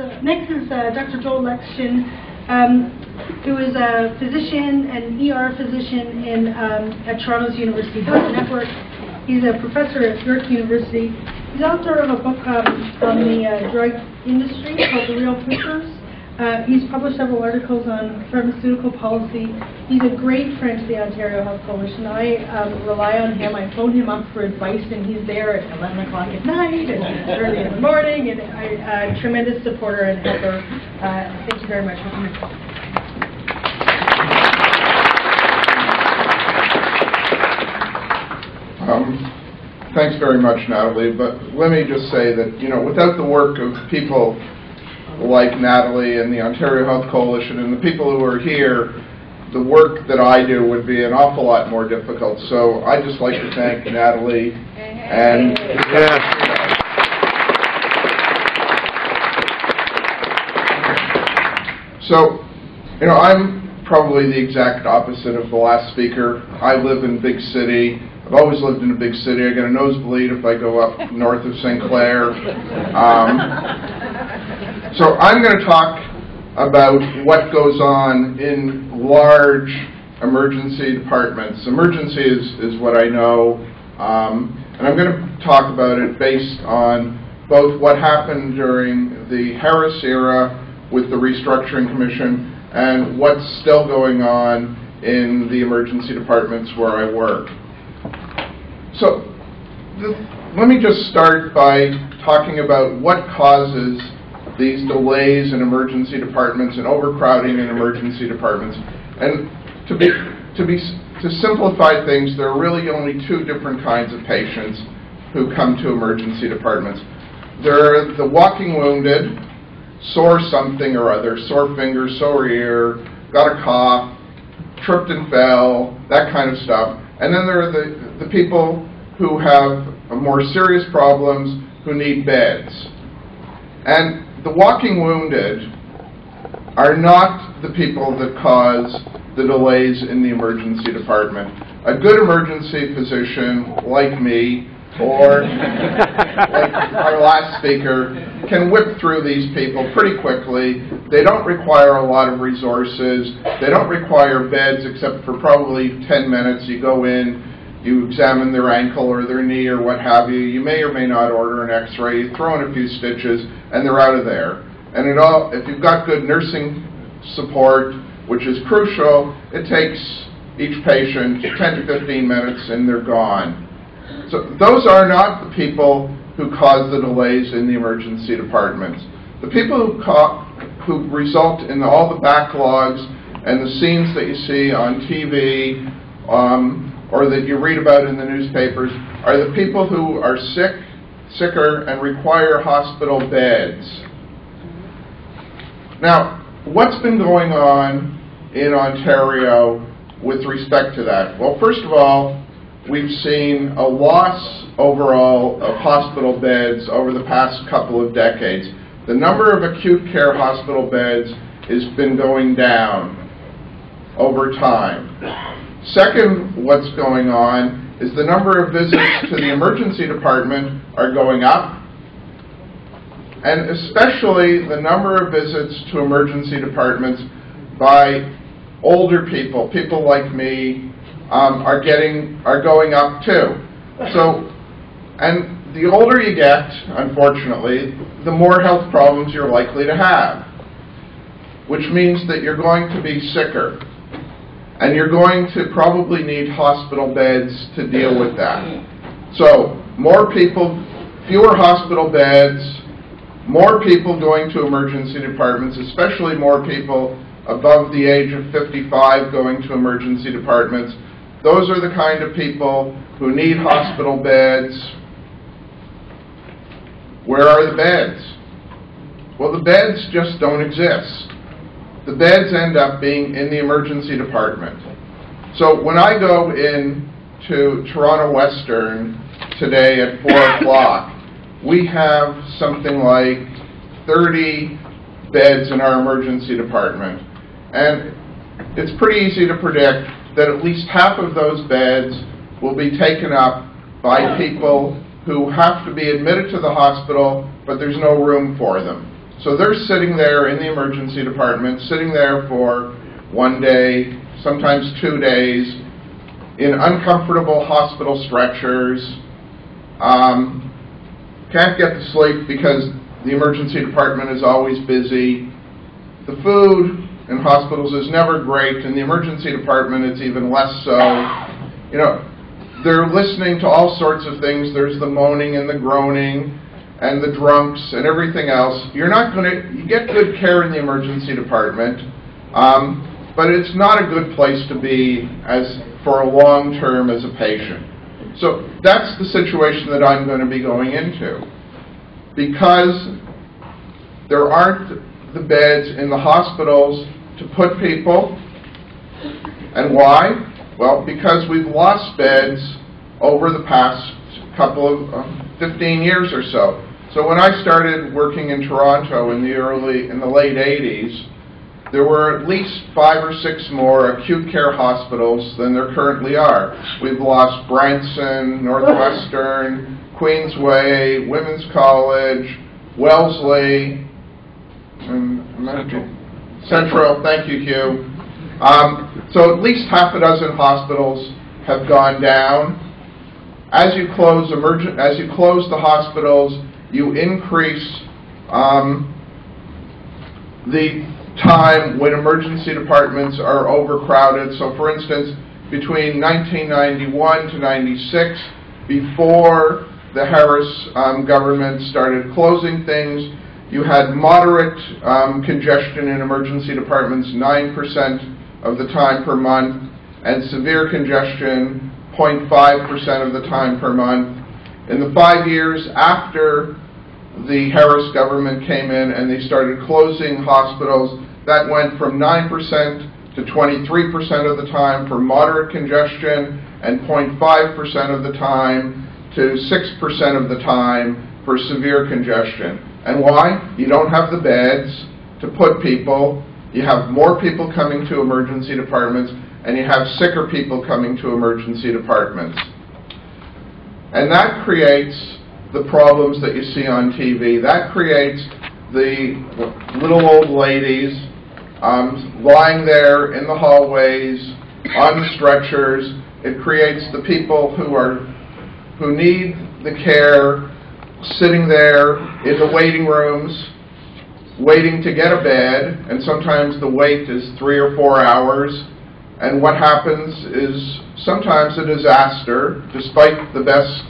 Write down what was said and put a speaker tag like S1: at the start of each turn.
S1: So next is Dr. Joel Lexchin, who is a physician and ER physician at Toronto's University Health Network. He's a professor at York University. He's author of a book on the drug industry called The Real Pushers. He's published several articles on pharmaceutical policy. He's a great friend to the Ontario Health Coalition. I rely on him. I phone him up for advice, and he's there at 11 o'clock at night and early in the morning, and a tremendous supporter and helper. Thank you very much for coming.
S2: Thanks very much, Natalie, but let me just say that, without the work of people like Natalie and the Ontario Health Coalition and the people who are here, the work that I do would be an awful lot more difficult. So I'd just like to thank Natalie and so, I'm probably the exact opposite of the last speaker. I live in big city. I've always lived in a big city. I get a nosebleed if I go up north of St. Clair. So I'm going to talk about what goes on in large emergency departments. Emergency is what I know, and I'm going to talk about it based on both what happened during the Harris era with the Restructuring Commission and what's still going on in the emergency departments where I work. So let me just start by talking about what causes these delays in emergency departments and overcrowding in emergency departments. And to simplify things, there are really only two different kinds of patients who come to emergency departments. There are the walking wounded, sore something or other, sore finger, sore ear, got a cough, tripped and fell, that kind of stuff. And then there are the people who have more serious problems, who need beds. And the walking wounded are not the people that cause the delays in the emergency department. A good emergency physician like me, or like our last speaker, can whip through these people pretty quickly. They don't require a lot of resources. They don't require beds except for probably 10 minutes. You go in, you examine their ankle or their knee or what have you. You may or may not order an x-ray. You throw in a few stitches, and they're out of there. And if you've got good nursing support, which is crucial, it takes each patient 10 to 15 minutes, and they're gone. So those are not the people who cause the delays in the emergency departments. The people who result in all the backlogs and the scenes that you see on TV or that you read about in the newspapers are the people who are sicker and require hospital beds. Now, what's been going on in Ontario with respect to that? Well, first of all, we've seen a loss overall of hospital beds over the past couple of decades. The number of acute care hospital beds has been going down over time. Second, what's going on is the number of visits to the emergency department are going up, and especially the number of visits to emergency departments by older people, people like me, are going up too. So, and the older you get, unfortunately, the more health problems you're likely to have, which means that you're going to be sicker. And you're going to probably need hospital beds to deal with that. So, more people, fewer hospital beds, more people going to emergency departments, especially more people above the age of 55 going to emergency departments. Those are the kind of people who need hospital beds. Where are the beds? Well, the beds just don't exist. The beds end up being in the emergency department. So when I go in to Toronto Western today at 4 o'clock, we have something like 30 beds in our emergency department. And it's pretty easy to predict that at least half of those beds will be taken up by people who have to be admitted to the hospital, but there's no room for them. So they're sitting there in the emergency department, sitting there for 1 day, sometimes 2 days, in uncomfortable hospital stretchers, can't get to sleep because the emergency department is always busy. The food in hospitals is never great. In the emergency department, it's even less so. You know, they're listening to all sorts of things. There's the moaning and the groaning and the drunks and everything else. You're not going to, you get good care in the emergency department, but it's not a good place to be for a long term as a patient. So that's the situation that I'm going to be going into. Because there aren't the beds in the hospitals to put people. And why? Well, because we've lost beds over the past couple of 15 years or so. So when I started working in Toronto in the late 80s, there were at least 5 or 6 more acute care hospitals than there currently are. We've lost Branson, Northwestern, Queensway, Women's College, Wellesley, and Central. Thank you, Hugh. So at least half a dozen hospitals have gone down. As you close the hospitals, you increase the time when emergency departments are overcrowded. So for instance, between 1991 to 96, before the Harris government started closing things, you had moderate congestion in emergency departments 9% of the time per month, and severe congestion 0.5% of the time per month. In the 5 years after the Harris government came in and they started closing hospitals, that went from 9% to 23% of the time for moderate congestion and 0.5% of the time to 6% of the time for severe congestion. And why? You don't have the beds to put people, you have more people coming to emergency departments, and you have sicker people coming to emergency departments. And that creates the problems that you see on TV. That creates the little old ladies lying there in the hallways, on the stretchers. It creates the people who need the care, sitting there in the waiting rooms, waiting to get a bed, and sometimes the wait is 3 or 4 hours. And what happens is sometimes a disaster, despite the best